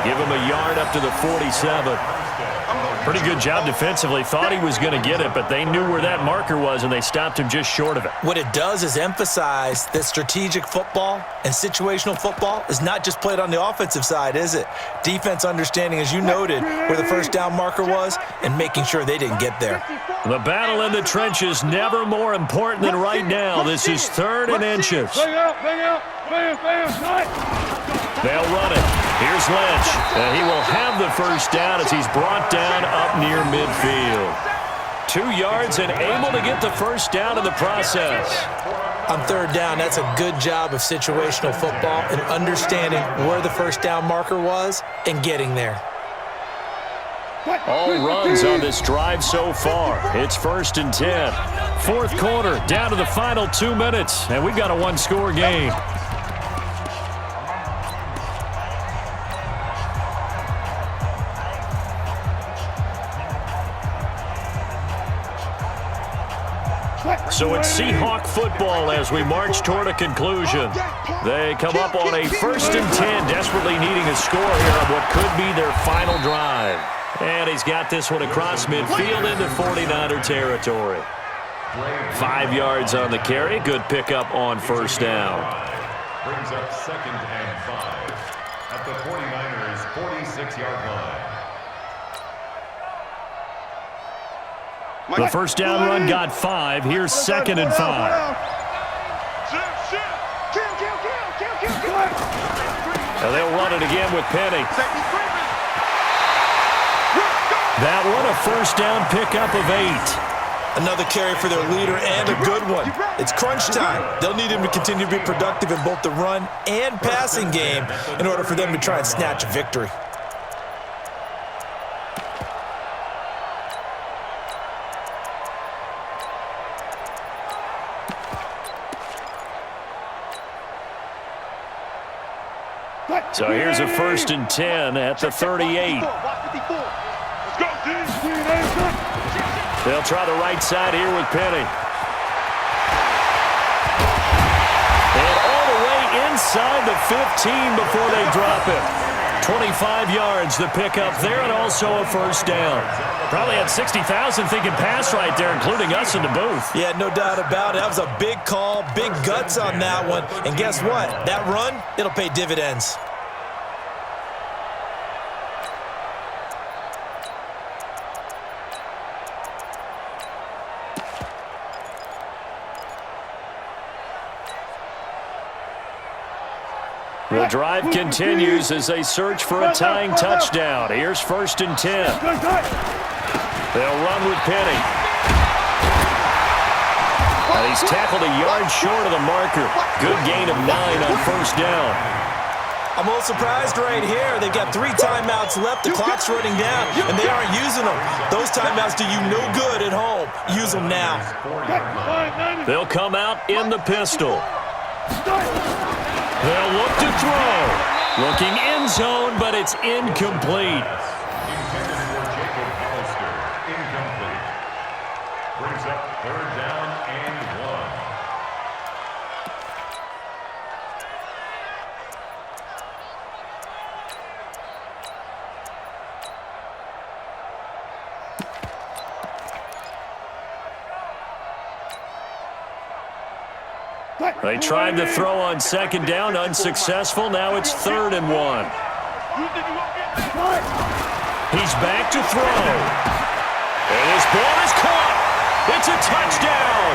Give him a yard up to the 47. Pretty good job defensively. Thought he was going to get it, but they knew where that marker was, and they stopped him just short of it. What it does is emphasize that strategic football and situational football is not just played on the offensive side, is it? Defense understanding, as you noted, where the first down marker was and making sure they didn't get there. The battle in the trenches never more important than right now. This is 3rd and inches. They'll run it. Here's Lynch. And he will have the first down as he's brought down up near midfield. 2 yards and able to get the first down in the process. On 3rd down, that's a good job of situational football and understanding where the first down marker was and getting there. All runs on this drive so far. It's 1st and 10. 4th quarter, down to the final 2 minutes, and we've got a 1-score game. So it's Seahawk football as we march toward a conclusion. They come up on a 1st and 10, desperately needing a score here on what could be their final drive. And he's got this one across midfield into 49er territory. 5 yards on the carry. Good pickup on 1st down. Brings up 2nd and 5 at the 49ers 46-yard line. The first down run got 5. Here's 2nd and 5. Now they'll run it again with Penny. That one a first down pickup of 8. Another carry for their leader and a good one. It's crunch time. They'll need him to continue to be productive in both the run and passing game in order for them to try and snatch a victory. So here's a 1st and 10 at the 38. They'll try the right side here with Penny. And all the way inside the 15 before they drop it. 25 yards the pickup there, and also a first down. Probably had 60,000 thinking pass right there, including us in the booth. Yeah, no doubt about it. That was a big call, big guts on that one. And guess what? That run, it'll pay dividends. The drive continues as they search for a tying touchdown. Here's 1st and 10. They'll run with Penny. And he's tackled a yard short of the marker. Good gain of 9 on 1st down. I'm a little surprised right here. They've got 3 timeouts left. The clock's running down, and they aren't using them. Those timeouts do you no good at home. Use them now. They'll come out in the pistol. They'll look to throw. Looking end zone, but it's incomplete. Incomplete. Brings up 3rd down and 1. They tried to throw on 2nd down, unsuccessful. Now it's 3rd and 1. He's back to throw. And his ball is caught. It's a touchdown.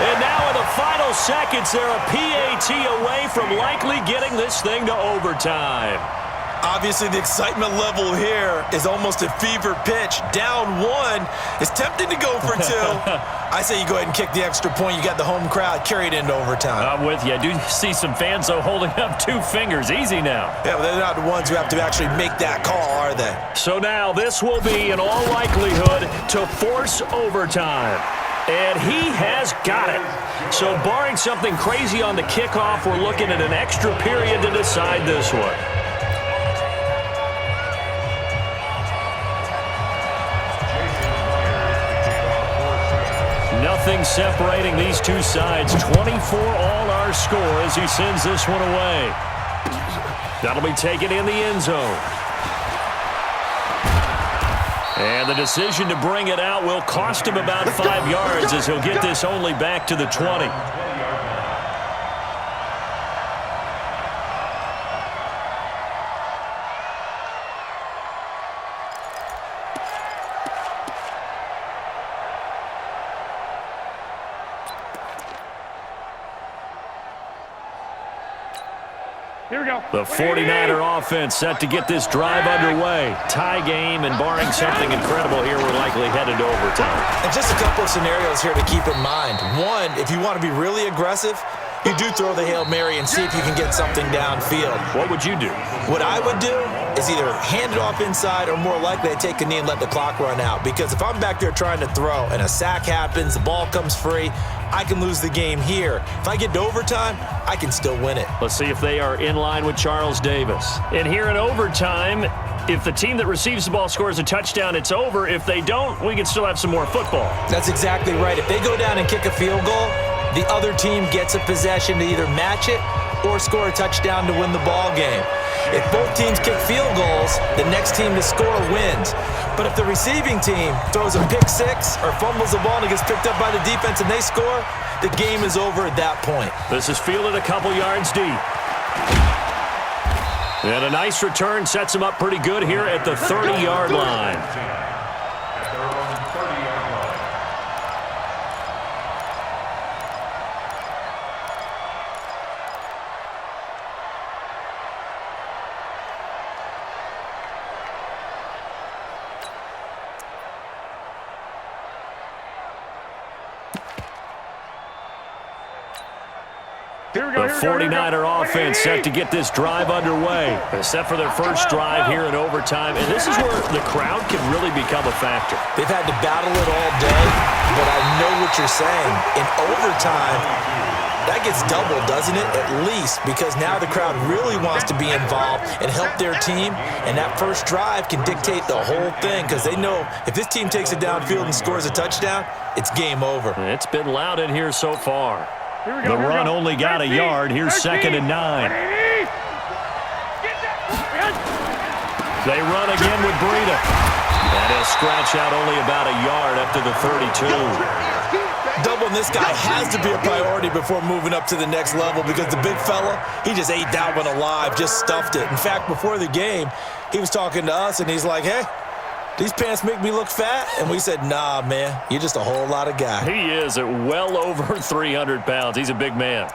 And now in the final seconds, they're a PAT away from likely getting this thing to overtime. Obviously, the excitement level here is almost at fever pitch. Down 1. It's tempting to go for 2. I say you go ahead and kick the extra point. You got the home crowd. Carry it into overtime. I'm with you. I do see some fans, though, holding up 2 fingers. Easy now. Yeah, but they're not the ones who have to actually make that call, are they? So now this will be, in all likelihood, to force overtime. And he has got it. So barring something crazy on the kickoff, we're looking at an extra period to decide this one. Nothing separating these two sides. 24 all our score as he sends this one away. That'll be taken in the end zone. And the decision to bring it out will cost him about 5 yards as he'll get this only back to the 20. Here we go. The 49er offense set to get this drive underway. Tie game, and barring something incredible here, we're likely headed to overtime. And just a couple of scenarios here to keep in mind. One, if you want to be really aggressive, you do throw the Hail Mary and see if you can get something downfield. What would you do? What I would do is either hand it off inside or more likely I take a knee and let the clock run out. Because if I'm back there trying to throw and a sack happens, the ball comes free, I can lose the game here. If I get to overtime, I can still win it. Let's see if they are in line with Charles Davis. And here in overtime, if the team that receives the ball scores a touchdown, it's over. If they don't, we can still have some more football. That's exactly right. If they go down and kick a field goal, the other team gets a possession to either match it or score a touchdown to win the ball game. If both teams kick field goals, the next team to score wins. But if the receiving team throws a pick six or fumbles the ball and it gets picked up by the defense and they score, the game is over at that point. This is fielded a couple yards deep. And a nice return sets him up pretty good here at the 30-yard line. The 49er offense set to get this drive underway. Set for their first drive here in overtime. And this is where the crowd can really become a factor. They've had to battle it all day, but I know what you're saying. In overtime, that gets doubled, doesn't it? At least, because now the crowd really wants to be involved and help their team. And that first drive can dictate the whole thing because they know if this team takes it downfield and scores a touchdown, it's game over. It's been loud in here so far. The run only got a yard. Here's 2nd and 9. They run again with Breida. And he'll scratch out only about a yard up to the 32. Doubling this guy has to be a priority before moving up to the next level because the big fella, he just ate that one alive, just stuffed it. In fact, before the game, he was talking to us, and he's like, hey, these pants make me look fat? And we said, nah, man, you're just a whole lot of guy. He is at well over 300 pounds. He's a big man.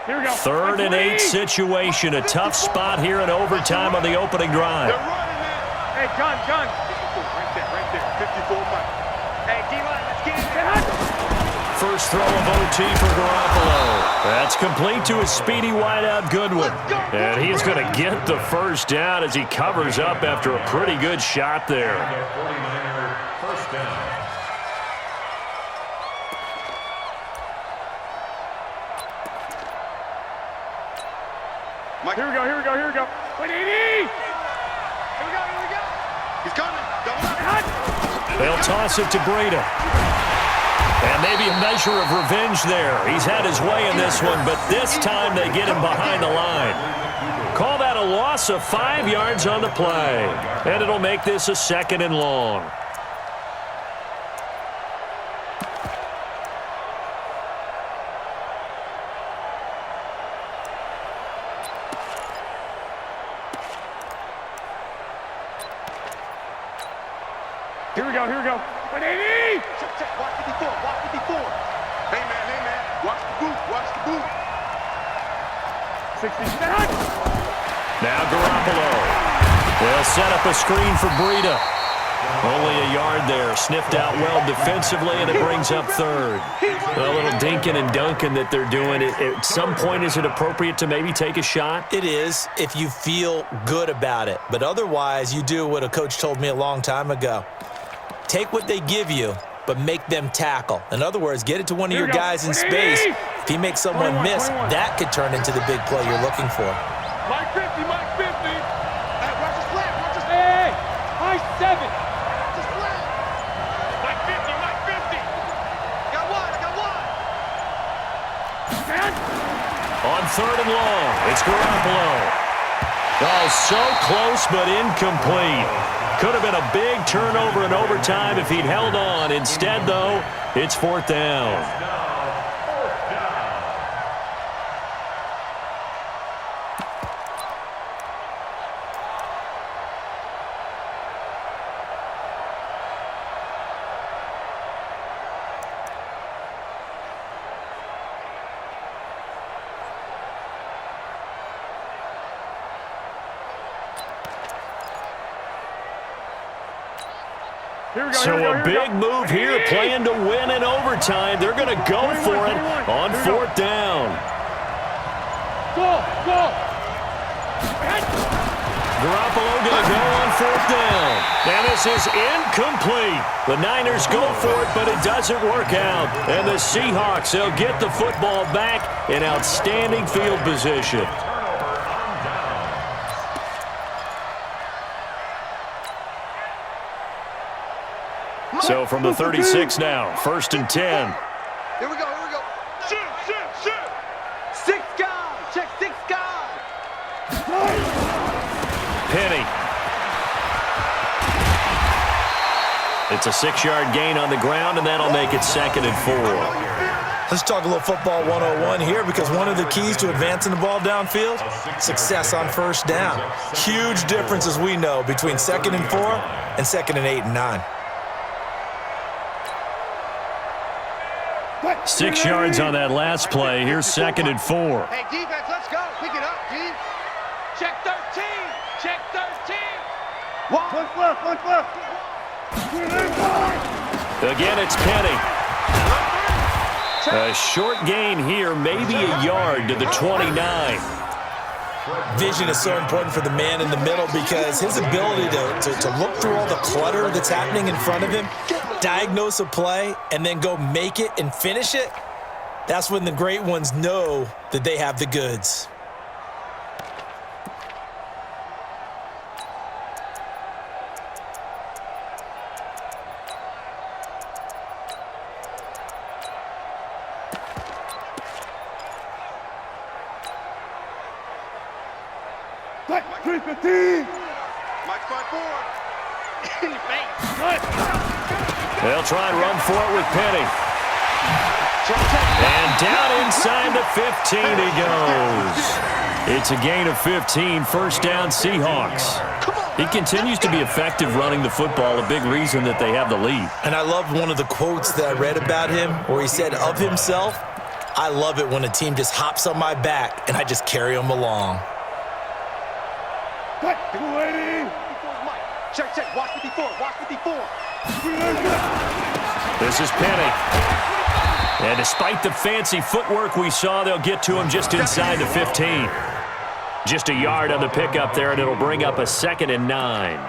Here we go. 3rd and 8 situation. A tough spot here in overtime on the opening drive. Hey, John. Right there. 54 miles. Hey, D-line, let's get it. First throw of OT for Garoppolo. That's complete to his speedy wideout Goodwin. And he's going to get the first down as he covers up after a pretty good shot there. 49er first down. Mike, here we go. Wait, Here we go. He's coming. They'll toss it to Breida. And maybe a measure of revenge there. He's had his way in this one, but this time they get him behind the line. Call that a loss of 5 yards on the play. And it'll make this a 2nd and long. Here we go. Wait, check. Watch 54. Hey, man. Watch the boot. 60. Now Garoppolo. They'll set up a screen for Breida. Only a yard there. Sniffed out well defensively, and it brings up 3rd. A little dinking and dunking that they're doing. At some point, is it appropriate to maybe take a shot? It is if you feel good about it. But otherwise, you do what a coach told me a long time ago. Take what they give you, but make them tackle. In other words, get it to one of your guys in space. If he makes someone miss, that could turn into the big play you're looking for. Mike 50. Hey, watch the flat. Hey, Mike 7. Watch the flat. Mike 50. Got one. On 3rd and long, it's Garoppolo. Oh, so close but incomplete. Could have been a big turnover in overtime if he'd held on. Instead, though, it's fourth down. So a big move here, playing to win in overtime. They're going to go for it on fourth down. Garoppolo going to go on fourth down. And this is incomplete. The Niners go for it, but it doesn't work out. And the Seahawks, they'll get the football back in outstanding field position. So from the 36 now, first and 10. Here we go. Shoot. 6 guys. Check 6 guys. Penny. It's a 6-yard gain on the ground, and that'll make it second and 4. Let's talk a little football 101 here, because one of the keys to advancing the ball downfield, success on first down. Huge difference, as we know, between second and 4 and second and 8 and 9. 6 yards on that last play. Here's second and 4. Hey, defense, let's go. Pick it up, G. Check 13. Check 13. One left. Again, it's Penny. A short gain here, maybe a yard to the 29. Vision is so important for the man in the middle, because his ability to look through all the clutter that's happening in front of him, diagnose a play, and then go make it and finish it, that's when the great ones know that they have the goods. Mike board. In your face. They'll try and run for it with Penny. And down inside the 15 he goes. It's a gain of 15, first down Seahawks. He continues to be effective running the football, a big reason that they have the lead. And I love one of the quotes that I read about him where he said of himself, "I love it when a team just hops on my back and I just carry them along." Check. Watch 54. This is Penny. And despite the fancy footwork we saw, they'll get to him just inside the 15. Just a yard on the pickup there, and it'll bring up a second and 9.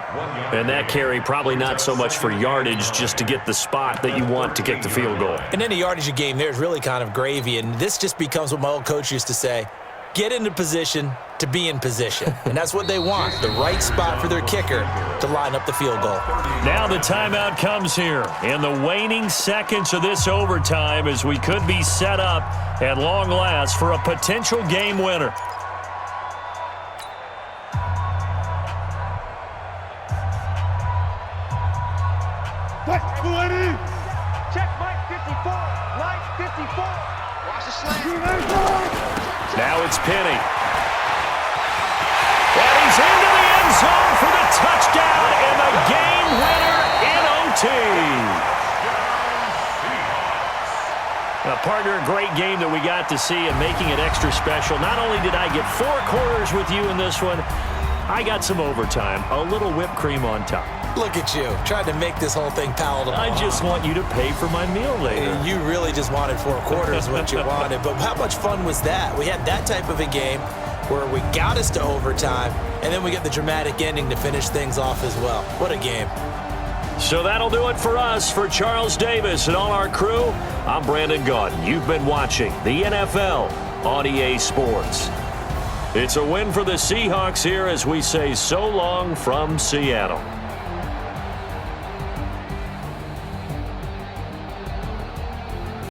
And that carry probably not so much for yardage, just to get the spot that you want to kick the field goal. And any yardage you gain there is really kind of gravy, and this just becomes what my old coach used to say: get into position to be in position. And that's what they want, the right spot for their kicker to line up the field goal. Now the timeout comes here in the waning seconds of this overtime, as we could be set up at long last for a potential game winner. Check Mike 54. Mike 54. Watch the slant. Now it's Penny. And he's into the end zone for the touchdown and the game winner in OT. Now, partner, a great game that we got to see, and making it extra special. Not only did I get 4 quarters with you in this one, I got some overtime, a little whipped cream on top. Look at you, trying to make this whole thing palatable. I just want you to pay for my meal later. You really just wanted 4 quarters, what you wanted. But how much fun was that? We had that type of a game where we got us to overtime, and then we get the dramatic ending to finish things off as well. What a game. So that'll do it for us. For Charles Davis and all our crew, I'm Brandon Gaudin. You've been watching the NFL on EA Sports. It's a win for the Seahawks here as we say so long from Seattle.